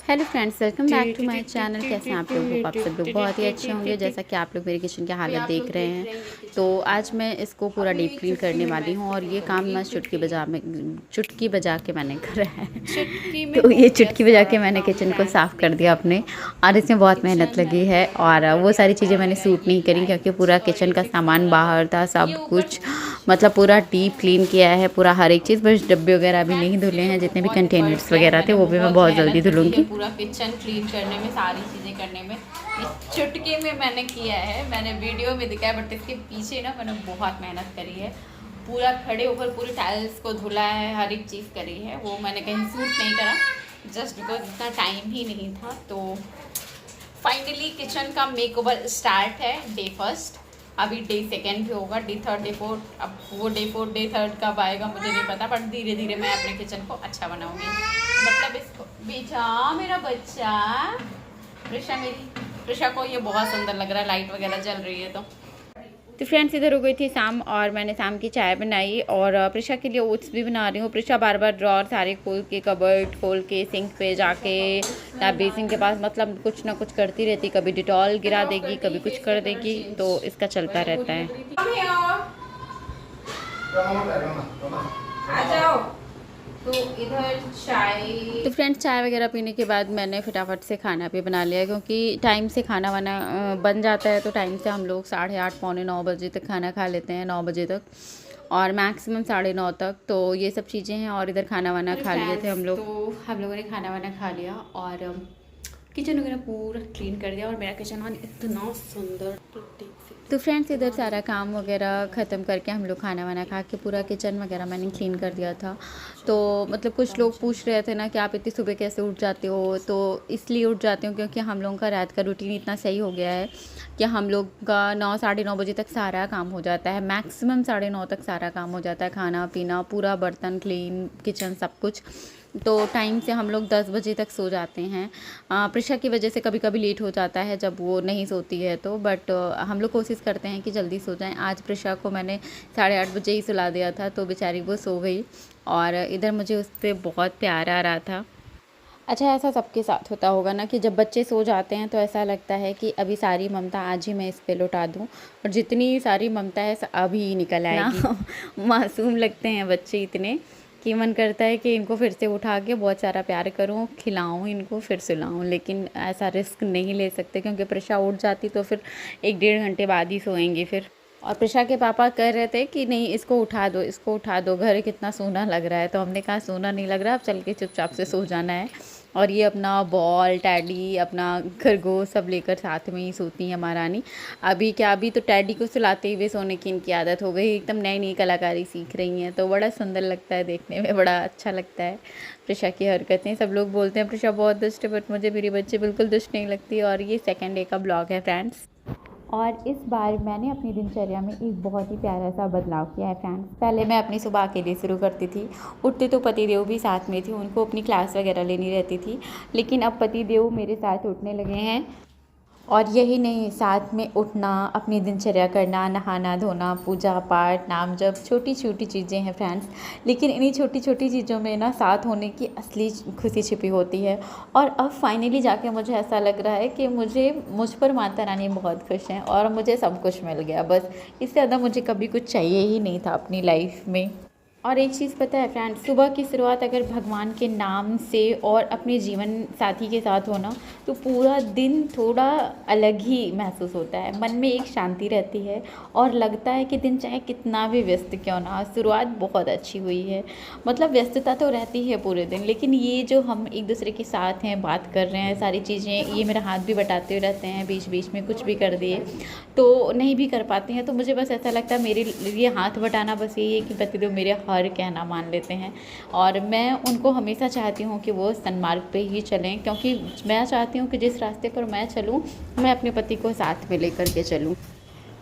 Hello friends, welcome back to my channel. कैसे हैं आप लोग? होप आप सब लोग बहुत ही अच्छे होंगे। जैसा कि आप लोग मेरे किचन की हालत देख रहे हैं, तो आज मैं इसको पूरा डीप क्लीन करने वाली हूँ और ये काम मैं चुटकी बजा के मैंने करा है। तो ये चुटकी बजा के मैंने किचन को साफ़ कर दिया अपने, और इसमें बहुत मेहनत लगी है और वो सारी चीज़ें मैंने सूट नहीं करी क्योंकि पूरा किचन का सामान बाहर था, सब कुछ मतलब पूरा डीप क्लीन किया है, पूरा हर एक चीज़। बस डब्बे वगैरह अभी नहीं धुले हैं, जितने भी कंटेनर्स वगैरह थे वो भी मैं बहुत जल्दी धुलूँगी। पूरा किचन क्लीन करने में, सारी चीज़ें करने में चुटकी में मैंने किया है। मैंने वीडियो में दिखाया, बट इसके पीछे ना मैंने बहुत मेहनत करी है। पूरा खड़े होकर पूरी टाइल्स को धुला है, हर एक चीज़ करी है। वो मैंने कहीं सूट नहीं करा, जस्ट बिकॉज इतना टाइम ही नहीं था। तो फाइनली किचन का मेकओवर स्टार्ट है। डे फर्स्ट, अभी डे सेकेंड भी होगा, डे थर्ड, डे फोर्थ। अब वो डे फोर्थ डे थर्ड कब आएगा मुझे नहीं पता, बट धीरे धीरे मैं अपने किचन को अच्छा बनाऊंगी। मतलब इसको बेटा, मेरा बच्चा प्रिशा को ये बहुत सुंदर लग रहा है, लाइट वगैरह जल रही है। तो फ्रेंड्स, इधर हो गई थी शाम और मैंने शाम की चाय बनाई और प्रिशा के लिए ओट्स भी बना रही हूँ। प्रिशा बार बार ड्रॉर सारे खोल के, कबर्ड खोल के, सिंक पे जाके या बेसिन के पास मतलब कुछ ना कुछ करती रहती। कभी डिटॉल गिरा देगी, कभी कुछ कर देगी, तो इसका चलता रहता है। आ जाओ। तो इधर चाय, तो फ्रेंड्स, चाय वगैरह पीने के बाद मैंने फटाफट से खाना भी बना लिया क्योंकि टाइम से खाना वाना बन जाता है। तो टाइम से हम लोग 8:30 पौने 9 बजे तक खाना खा लेते हैं, 9 बजे तक और मैक्सिमम 9:30 तक। तो ये सब चीज़ें हैं और इधर खाना वाना खा लिए थे हम लोग। तो हम लोगों ने खाना वाना खा लिया और किचन वगैरह पूरा क्लीन कर दिया और मेरा किचन इतना सुंदर। तो फ्रेंड्स, इधर सारा काम वगैरह ख़त्म करके हम लोग खाना वाना खा के पूरा किचन वगैरह मैंने क्लीन कर दिया था। तो मतलब कुछ लोग पूछ रहे थे ना कि आप इतनी सुबह कैसे उठ जाते हो। तो इसलिए उठ जाती हूँ क्योंकि हम लोगों का रात का रूटीन इतना सही हो गया है कि हम लोग का 9 साढ़े 9 बजे तक सारा काम हो जाता है। मैक्सिमम 9:30 तक सारा काम हो जाता है, खाना पीना, पूरा बर्तन क्लीन, किचन सब कुछ। तो टाइम से हम लोग 10 बजे तक सो जाते हैं। प्रिशा की वजह से कभी कभी लेट हो जाता है जब वो नहीं सोती है तो, बट हम लोग कोशिश करते हैं कि जल्दी सो जाएं। आज प्रिशा को मैंने 8:30 बजे ही सुला दिया था, तो बेचारी वो सो गई और इधर मुझे उस पर बहुत प्यार आ रहा था। अच्छा, ऐसा सबके साथ होता होगा ना कि जब बच्चे सो जाते हैं तो ऐसा लगता है कि अभी सारी ममता आज ही मैं इस पे लौटा दूं, और जितनी सारी ममता है अभी निकल आएगी। मासूम लगते हैं बच्चे इतने कि मन करता है कि इनको फिर से उठा के बहुत सारा प्यार करूं, खिलाऊं इनको, फिर सुलाऊं। लेकिन ऐसा रिस्क नहीं ले सकते क्योंकि प्रिशा उठ जाती तो फिर 1-1.5 घंटे बाद ही सोएंगी फिर। और प्रिशा के पापा कह रहे थे कि नहीं, इसको उठा दो, इसको उठा दो, घर कितना सोना लग रहा है। तो हमने कहा सोना नहीं लग रहा, अब चल के चुपचाप से सो जाना है। और ये अपना बॉल, टैडी, अपना खरगोश सब लेकर साथ में ही सोती हैं महारानी। अभी तो टैडी को सुलाते हुए सोने की इनकी आदत हो गई, एकदम नई नई कलाकारी सीख रही हैं। तो बड़ा सुंदर लगता है देखने में, बड़ा अच्छा लगता है प्रिशा की हरकतें। सब लोग बोलते हैं प्रिशा बहुत दुष्ट है, बट मुझे मेरी बच्ची बिल्कुल दुष्ट नहीं लगती। और ये सेकेंड डे का ब्लॉग है फ्रेंड्स। और इस बार मैंने अपनी दिनचर्या में एक बहुत ही प्यारा सा बदलाव किया है फ्रेंड्स। पहले मैं अपनी सुबह अकेले शुरू करती थी, उठते तो पतिदेव भी साथ में थे, उनको अपनी क्लास वगैरह लेनी रहती थी। लेकिन अब पतिदेव मेरे साथ उठने लगे हैं। और यही नहीं, साथ में उठना, अपनी दिनचर्या करना, नहाना धोना, पूजा पाठ, नाम जप, छोटी छोटी चीज़ें हैं फ्रेंड्स। लेकिन इन्हीं छोटी छोटी चीज़ों में ना साथ होने की असली खुशी छिपी होती है। और अब फाइनली जाके मुझे ऐसा लग रहा है कि मुझ पर माता रानी बहुत खुश हैं और मुझे सब कुछ मिल गया। बस इससे ज़्यादा मुझे कभी कुछ चाहिए ही नहीं था अपनी लाइफ में। और एक चीज़ पता है फ्रेंड्स, सुबह की शुरुआत अगर भगवान के नाम से और अपने जीवन साथी के साथ होना, तो पूरा दिन थोड़ा अलग ही महसूस होता है। मन में एक शांति रहती है और लगता है कि दिन चाहे कितना भी व्यस्त क्यों ना, शुरुआत बहुत अच्छी हुई है। मतलब व्यस्तता तो रहती है पूरे दिन, लेकिन ये जो हम एक दूसरे के साथ हैं, बात कर रहे हैं, सारी चीज़ें, ये मेरा हाथ भी बटाते हुए रहते हैं, बीच बीच में कुछ भी कर दिए तो नहीं भी कर पाते हैं। तो मुझे बस ऐसा लगता है मेरे लिए हाथ बटाना बस यही है कि पतिदेव मेरे हर कहना मान लेते हैं। और मैं उनको हमेशा चाहती हूँ कि वो सन्मार्ग पे ही चलें, क्योंकि मैं चाहती हूँ कि जिस रास्ते पर मैं चलूँ, मैं अपने पति को साथ में लेकर के चलूँ।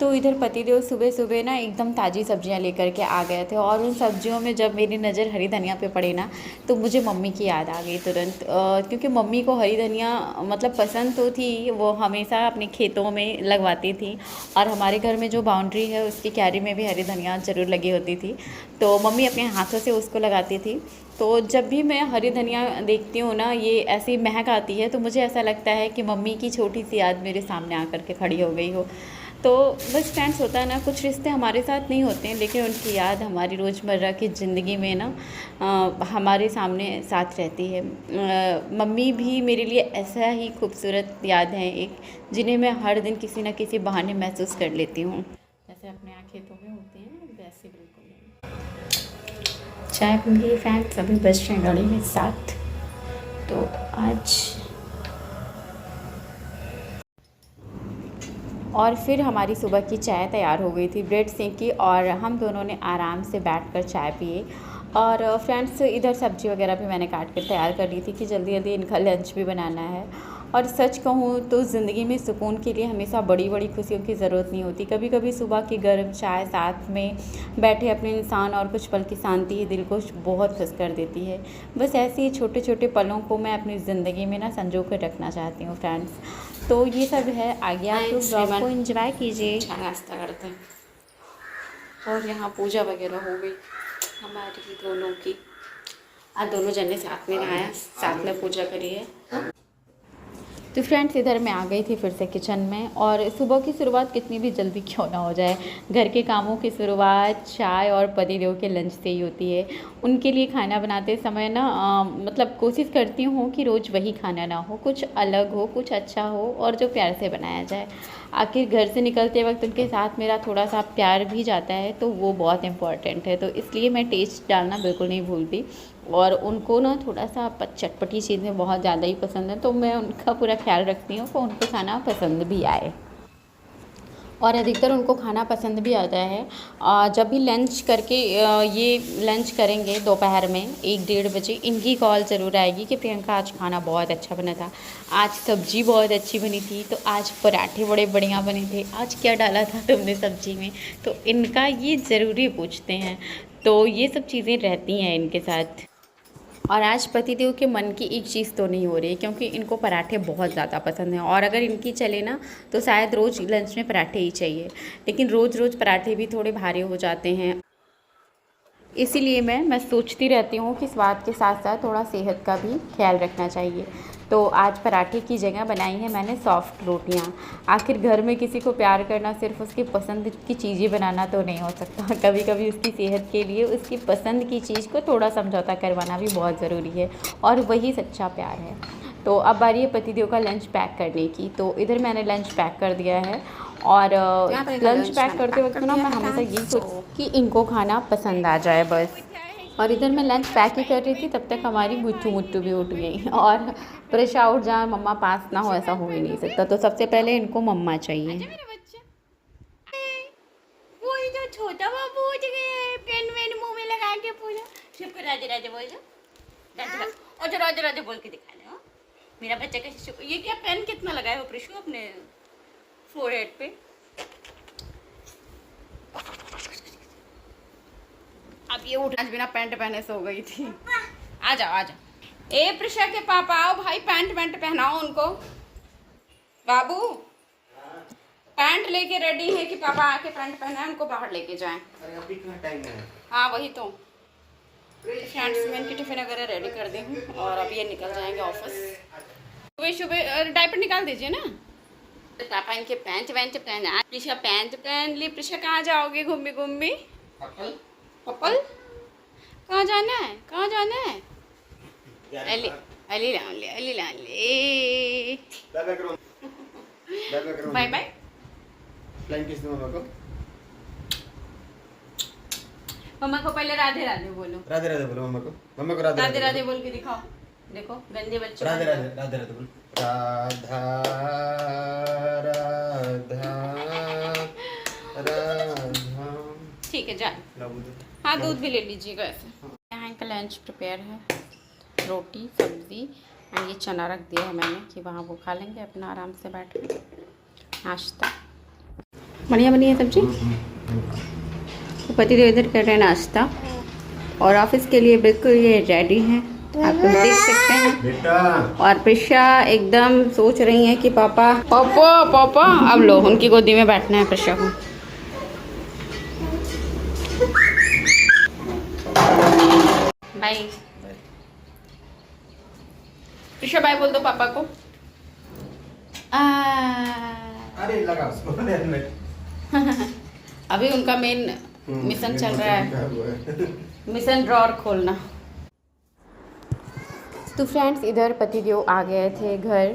तो इधर पतिदेव सुबह सुबह ना एकदम ताज़ी सब्जियां लेकर के आ गए थे, और उन सब्जियों में जब मेरी नज़र हरी धनिया पे पड़ी ना, तो मुझे मम्मी की याद आ गई तुरंत। क्योंकि मम्मी को हरी धनिया मतलब पसंद तो थी, वो हमेशा अपने खेतों में लगवाती थी, और हमारे घर में जो बाउंड्री है उसकी क्यारी में भी हरी धनिया ज़रूर लगी होती थी, तो मम्मी अपने हाथों से उसको लगाती थी। तो जब भी मैं हरी धनिया देखती हूँ ना, ये ऐसी महक आती है, तो मुझे ऐसा लगता है कि मम्मी की छोटी सी याद मेरे सामने आकर के खड़ी हो गई हो। तो बस फ्रेंड्स, होता है ना, कुछ रिश्ते हमारे साथ नहीं होते हैं, लेकिन उनकी याद हमारी रोज़मर्रा की ज़िंदगी में ना हमारे सामने साथ रहती है। मम्मी भी मेरे लिए ऐसा ही खूबसूरत याद है एक, जिन्हें मैं हर दिन किसी न किसी बहाने महसूस कर लेती हूँ। जैसे अपने यहाँ खेतों में होते हैं वैसे बिल्कुल। चाय पी फ्रेंड्स, अभी बज रहे हैं गाड़ी में 7। तो आज और फिर हमारी सुबह की चाय तैयार हो गई थी, ब्रेड सेंकी, और हम दोनों ने आराम से बैठकर चाय पिए। और फ्रेंड्स, इधर सब्ज़ी वगैरह भी मैंने काट कर तैयार कर ली थी कि जल्दी जल्दी इनका लंच भी बनाना है। और सच कहूँ तो ज़िंदगी में सुकून के लिए हमेशा बड़ी बड़ी खुशियों की ज़रूरत नहीं होती। कभी कभी सुबह की गर्म चाय साथ में बैठे अपने इंसान और कुछ पल की शांति दिल को बहुत खुश कर देती है। बस ऐसे ही छोटे छोटे पलों को मैं अपनी ज़िंदगी में ना संजो कर रखना चाहती हूँ फ्रेंड्स। तो ये सब है, आगे आप लोग ब्लॉग को एंजॉय कीजिए। अच्छा नाश्ता करते हैं, और यहाँ पूजा वगैरह हो गई हमारी दोनों की। आज दोनों जने साथ में नहाया, साथ में पूजा करी है। तो फ्रेंड्स, इधर मैं आ गई थी फिर से किचन में, और सुबह की शुरुआत कितनी भी जल्दी क्यों ना हो जाए, घर के कामों की शुरुआत चाय और पतिदेव के लंच से ही होती है। उनके लिए खाना बनाते समय ना मतलब कोशिश करती हूँ कि रोज़ वही खाना ना हो, कुछ अलग हो, कुछ अच्छा हो, और जो प्यार से बनाया जाए। आखिर घर से निकलते वक्त उनके साथ मेरा थोड़ा सा प्यार भी जाता है, तो वो बहुत इम्पॉर्टेंट है। तो इसलिए मैं टेस्ट डालना बिल्कुल नहीं भूलती, और उनको ना थोड़ा सा चटपटी चीज़ें बहुत ज़्यादा ही पसंद है, तो मैं उनका पूरा ख्याल रखती हूँ कि उनको खाना पसंद भी आए, और अधिकतर उनको खाना पसंद भी आता है। जब भी लंच करके ये लंच करेंगे दोपहर में 1-1:30 बजे, इनकी कॉल ज़रूर आएगी कि प्रियंका आज खाना बहुत अच्छा बना था, आज सब्ज़ी बहुत अच्छी बनी थी, तो आज पराठे बड़े बढ़िया बने थे, आज क्या डाला था तुमने सब्ज़ी में। तो इनका ये ज़रूरी पूछते हैं, तो ये सब चीज़ें रहती हैं इनके साथ। और आज पतिदेव के मन की एक चीज़ तो नहीं हो रही है, क्योंकि इनको पराठे बहुत ज़्यादा पसंद हैं, और अगर इनकी चले ना तो शायद रोज़ लंच में पराठे ही चाहिए, लेकिन रोज़ रोज़ पराठे भी थोड़े भारी हो जाते हैं। इसीलिए मैं सोचती रहती हूँ कि स्वाद के साथ साथ थोड़ा सेहत का भी ख्याल रखना चाहिए। तो आज पराठे की जगह बनाई है मैंने सॉफ्ट रोटियाँ। आखिर घर में किसी को प्यार करना सिर्फ उसकी पसंद की चीज़ें बनाना तो नहीं हो सकता, कभी कभी उसकी सेहत के लिए उसकी पसंद की चीज़ को थोड़ा समझौता करवाना भी बहुत ज़रूरी है, और वही सच्चा प्यार है। तो अब बारी है पतिदेव का लंच पैक करने की। तो इधर मैंने लंच पैक कर दिया है, और लंच पैक करते वक्त ना मैं हमेशा यही सोचती कि इनको खाना पसंद आ जाए बस। और इधर मैं लंच पैक ही कर रही थी, तब तक हमारी मुट्ठू भी उठ गई, और प्रेशा उठ जाए मम्मा पास ना हो ऐसा हो ही नहीं सकता। तो सबसे पहले इनको मम्मा चाहिए। वो जो छोटा बाबू उठ गए, पेन वेन मुंह में लगा के पूजा सबको राधे राधे बोल दो, और राधे राधे बोल के दिखा दो। मेरा बच्चा कैसे, ये क्या पेन कितना लगाए हो प्रिशु अपने फोरहेड पे। अब ये उठ आज बिना पैंट पहने सो गई थी। आ जाओ आ जाओ। ए प्रिशा के पापा आओ भाई, पैंट पहनाओ उनको। बाबू पैंट लेके रेडी है कि पापा आके पैंट पहनाए, उनको बाहर लेके जाएं। अरे अभी कितना टाइम है? हाँ वही तो। फ्रेंड्स मैं इनकी टिफिन वगैरह रेडी कर दी हूँ, और अब ये निकल जाएंगे ऑफिस। सुबह डायपर निकाल दीजिए ना। पापा इनके पैंट पहना। प्रिशा पैंट पहन ली। प्रिशा कहाँ जाओगे घूमी घूमी? पपल कहाँ जाना है, कहाँ जाना है? अली अली लान ले। Bye bye. फ्लाइंग किस मम्मा को? मम्मा को पहले राधे राधे बोलो। राधे राधे बोलो मम्मा को। मम्मा को राधे राधे राधे बोल के दिखाओ। देखो गंदे बच्चे। राधे राधे राधे राधे बोलो। राधा राधा राधा। ठीक है जा। हाँ दूध भी ले लीजिएगा ऐसे। यहाँ इनका लंच प्रिपेयर है, रोटी सब्जी, और ये चना रख दिया है मैंने कि वहाँ वो खा लेंगे अपना आराम से बैठ के नाश्ता। बढ़िया बनी है सब्जी। तो पतिदेव इधर कर रहे हैं नाश्ता और ऑफिस के लिए बिल्कुल ये रेडी हैं, आप लोग देख सकते हैं। बेटा और प्रिशा एकदम सोच रही हैं कि पापा पापा पापा, अब लो उनकी गोदी में बैठना है प्रिशा को। बाय प्रिशा, बाय बोल दो पापा को। अरे लगा उसको अभी उनका मेन मिशन चल रहा है, मिशन ड्रॉर खोलना। तो फ्रेंड्स इधर पतिदेव आ गए थे घर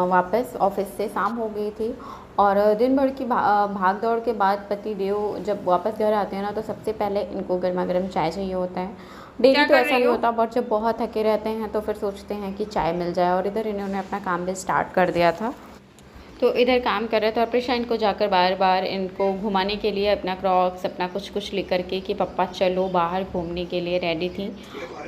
वापस ऑफिस से, शाम हो गई थी और दिन भर की भाग दौड़ के बाद पतिदेव जब वापस घर आते हैं ना तो सबसे पहले इनको गर्मा गर्म चाय चाहिए होता है। डेली तो ऐसा नहीं होता, बट जब बहुत थके रहते हैं तो फिर सोचते हैं कि चाय मिल जाए, और इधर इन्होंने अपना काम भी स्टार्ट कर दिया था। तो इधर काम कर रहे थे और प्रिशा इनको जाकर बार बार इनको घुमाने के लिए अपना क्रॉक्स अपना कुछ लेकर के कि पापा चलो बाहर घूमने के लिए रेडी थी।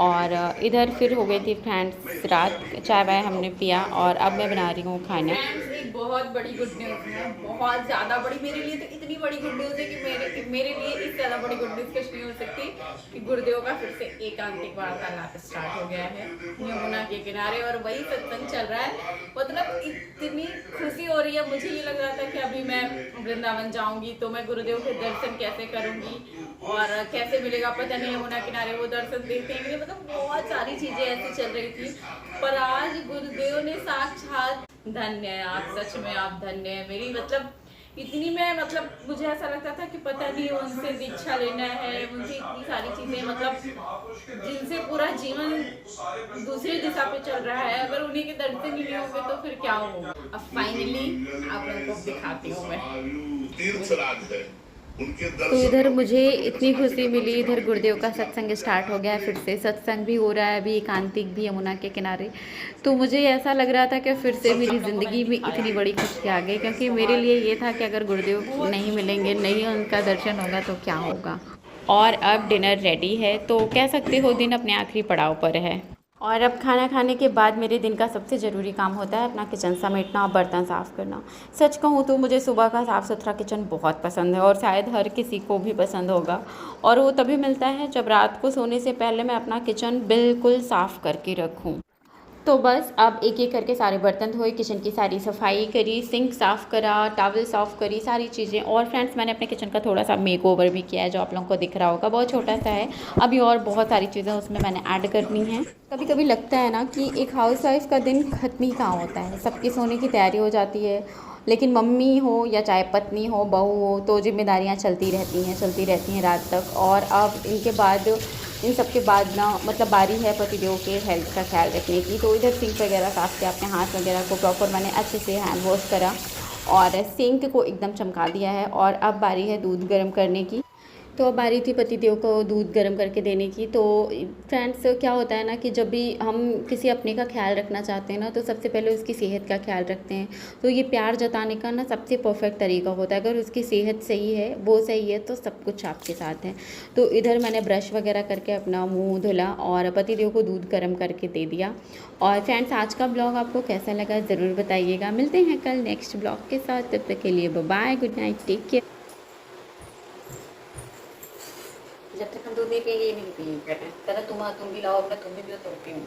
और इधर फिर हो गई थी फ्रेंड्स रात, चाय वाय हमने पिया और अब मैं बना रही हूँ खाना। फ्रेंड्स एक बहुत बड़ी गुड न्यूज़ है, बहुत ज़्यादा बड़ी, मेरे लिए तो इतनी बड़ी गुड न्यूज़ है कि मेरे लिए इससे ज़्यादा बड़ी गुड न्यूज़ कुछ नहीं हो सकती कि गुरुदेव का फिर से एकांतिक वार्तालाप स्टार्ट हो गया है यमुना के किनारे और वही सत्संग चल रहा है। मतलब इतनी खुशी हो रही है, मुझे ये लग रहा था कि अभी मैं वृंदावन जाऊंगी तो मैं गुरुदेव के दर्शन कैसे करूंगी और कैसे मिलेगा पता नहीं, यमुना किनारे वो दर्शन देखते हैं। मतलब बहुत सारी चीजें ऐसी चल रही थी, पर आज गुरुदेव ने साक्षात, धन्य है आप, सच में आप धन्य है मेरी। मतलब इतनी मैं, मतलब मुझे ऐसा लगता था कि पता नहीं उनसे दीक्षा लेना है, उनसे इतनी सारी चीजें, मतलब जिनसे पूरा जीवन दूसरी दिशा पे चल रहा है, अगर उन्हीं के दर्शन ही नहीं होंगे तो फिर क्या होगा। अब फाइनली आप लोगों को दिखाती हूँ मैं। तो इधर मुझे इतनी खुशी मिली, इधर गुरुदेव का सत्संग स्टार्ट हो गया है, फिर से सत्संग भी हो रहा है, अभी एकांतिक भी यमुना के किनारे। तो मुझे ऐसा लग रहा था कि फिर से मेरी ज़िंदगी में इतनी बड़ी खुशी आ गई, क्योंकि मेरे लिए ये था कि अगर गुरुदेव नहीं मिलेंगे, नहीं उनका दर्शन होगा तो क्या होगा। और अब डिनर रेडी है, तो कह सकते हो दिन अपने आखिरी पड़ाव पर है। और अब खाना खाने के बाद मेरे दिन का सबसे ज़रूरी काम होता है अपना किचन समेटना और बर्तन साफ़ करना। सच कहूँ तो मुझे सुबह का साफ़ सुथरा किचन बहुत पसंद है और शायद हर किसी को भी पसंद होगा, और वो तभी मिलता है जब रात को सोने से पहले मैं अपना किचन बिल्कुल साफ़ करके रखूँ। तो बस अब एक एक करके सारे बर्तन धोए, किचन की सारी सफाई करी, सिंक साफ़ करा, टॉवल साफ़ करी, सारी चीज़ें। और फ्रेंड्स मैंने अपने किचन का थोड़ा सा मेकओवर भी किया है, जो आप लोगों को दिख रहा होगा, बहुत छोटा सा है। अभी और बहुत सारी चीज़ें उसमें मैंने ऐड करनी हैं। कभी कभी लगता है ना कि एक हाउसवाइफ का दिन ख़त्म ही कहाँ होता है, सबकी सोने की तैयारी हो जाती है, लेकिन मम्मी हो या चाहे पत्नी हो, बहू हो, तो जिम्मेदारियाँ चलती रहती हैं रात तक। और अब इनके बाद, इन सब के बाद ना, मतलब बारी है पतिदेव के हेल्थ का ख्याल रखने की। तो इधर सिंक वगैरह साफ़ किया, अपने हाथ वगैरह को प्रॉपर मैंने अच्छे से हैंड वॉश करा और सिंक को एकदम चमका दिया है। और अब बारी है दूध गर्म करने की। तो अब बारी थी पतिदेव को दूध गर्म करके देने की। तो फ्रेंड्स क्या होता है ना कि जब भी हम किसी अपने का ख्याल रखना चाहते हैं ना, तो सबसे पहले उसकी सेहत का ख्याल रखते हैं। तो ये प्यार जताने का ना सबसे परफेक्ट तरीका होता है, अगर उसकी सेहत सही है, वो सही है, तो सब कुछ आपके साथ है। तो इधर मैंने ब्रश वगैरह करके अपना मुँह धुला और पतिदेव को दूध गर्म करके दे दिया। और फ्रेंड्स आज का ब्लॉग आपको कैसा लगा ज़रूर बताइएगा। मिलते हैं कल नेक्स्ट ब्लॉग के साथ, तब तक के लिए bye, good night, take care. जब तक हम दूध नहीं पिएंगे ये नहीं पिएंगे, तुम भी लाओ अपना, तुम भी पियो तो पीऊँ।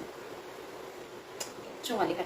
चुमा दिखा